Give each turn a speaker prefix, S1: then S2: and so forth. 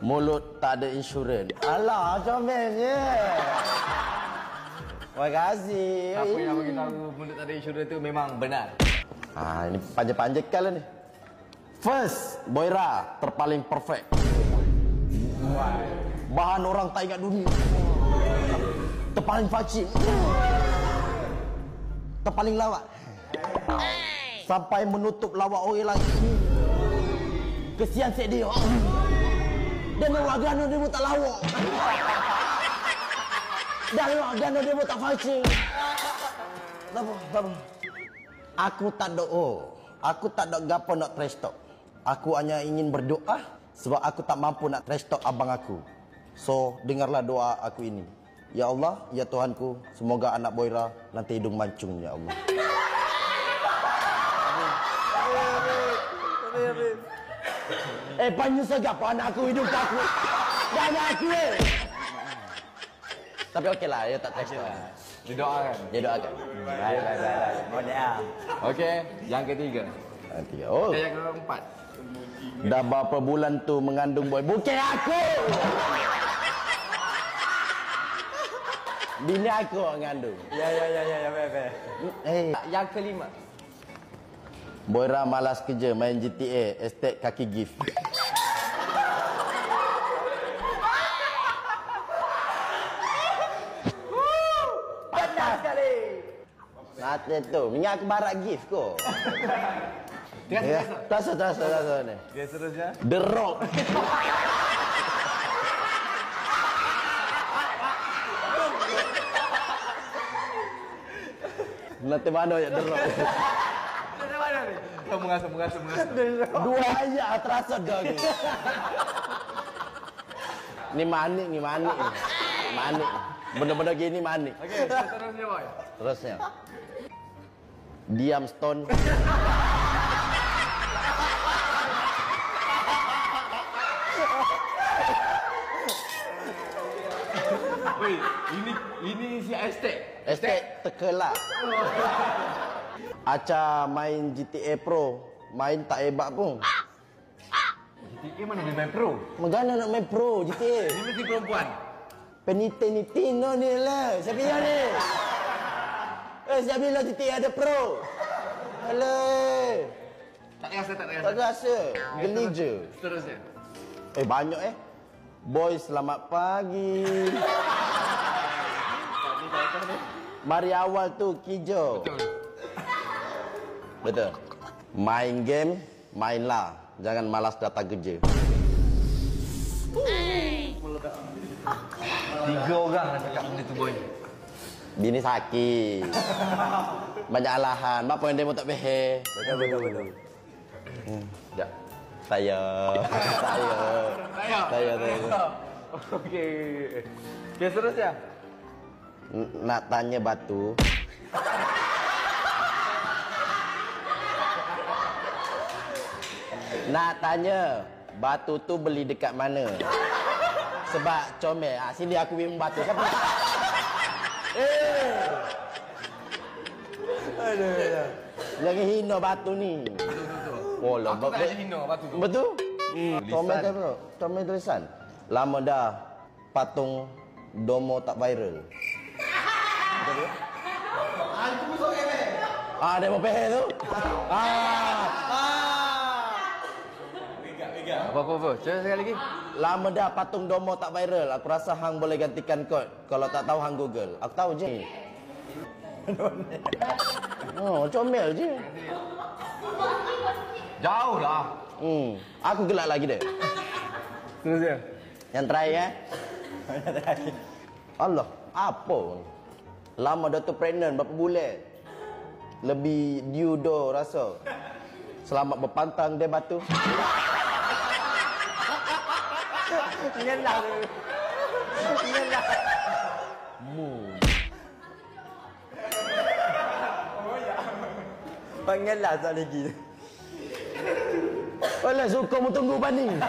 S1: Mulut tak ada insurans. Alah, comelnya. Terima kasih.
S2: Siapa yang bagi tahu mulut tak ada insurans tu memang benar.
S1: Ini panjang-panjang lah ni. First, Boira terpaling perfect. Bahan orang tak ingat dunia. Terpaling facik. Terpaling lawak. Sampai menutup lawak orang lagi. Kesian set dia. Dan lawak gana dia pun tak lawak. Dan lawak gana dia pun tak facik. Tak apa. Aku tak doa. Aku tak ada gapo nak trash talk. Aku hanya ingin berdoa sebab aku tak mampu nak trash talk abang aku. So, dengarlah doa aku ini. Ya Allah, ya Tuhanku, semoga anak Boira nanti hidung mancung, ya Allah. Panjang segap anak aku hidung kaku. Dan aku. Tapi okey lah, dia tak trash talk.
S2: Dia doakan.
S1: Baik. Model.
S2: Okey, yang ketiga.
S1: Oh.
S2: Yang keempat.
S1: Dah berapa bulan tu mengandung boy? Bukan aku. Bini aku mengandung.
S2: Ya, yang kelima.
S1: Boira malas kerja main GTA, estate kaki gift.
S2: Panas sekali.
S1: Nanti tu, minyak aku barak gift kau. Terasa ni.
S2: Okay, seterusnya.
S1: The Rock. Nanti mana ya The Rock?
S2: Dari mana ni? Kau mengasah.
S1: Dua ayat terasa dah ni. Ni manik. Manik. Benda-benda gini manik.
S2: Okey, seterusnya boy.
S1: Terusnya. Diam Stone.
S2: Wait, ini si estate.
S1: Estate terkelak. Aca main GTA Pro, main tak hebat pun.
S2: GTA mana dia main pro?
S1: Magana nak main Pro GTA.
S2: Ini mesti perempuan.
S1: Penitino ni lah. Siapa yang ni? Siapa bilang GTA ada Pro? Alah.
S2: Tak rasa.
S1: Tak rasa. Geli je.
S2: Seterusnya.
S1: Banyak Boy, selamat pagi. Mari awal tu kijo. Betul. Main game, mainlah. Jangan malas datang kerja.
S2: 3 orang dah cakap benda tu boy.
S1: Bini sakit. Banyak alahan. Apa yang dia mau tak behe?
S2: Betul.
S1: Sekejap. Saya.
S2: Okey, seterusnya.
S1: Nak tanya batu. Nak tanya batu tu beli dekat mana? Sebab comel. Sini aku minum batu. Siapa? Aduh. Jangan hina batu ni. Oh,
S2: Aku tak ada hina batu tu.
S1: Betul? Comel kan bro? Comel tulisan. Lama dah patung Domo tak viral. Betul? Itu musuh ke? Dia mau pehe tu.
S2: Apa? Cuba sekali lagi.
S1: Lama dah patung Domo tak viral. Aku rasa hang boleh gantikan kod. Kalau tak tahu hang Google. Aku tahu je. Comel je.
S2: Jauh lah.
S1: Aku gelak lagi deh.
S2: Terusnya.
S1: Yang terakhir Allah, apa? Lama dah tu pregnant berapa bulan? Lebih diudo rasa. Selamat berpantang dia batu.
S2: Nyelah.
S1: Panggil lah tak lagi. Alah suka mu tunggu banding.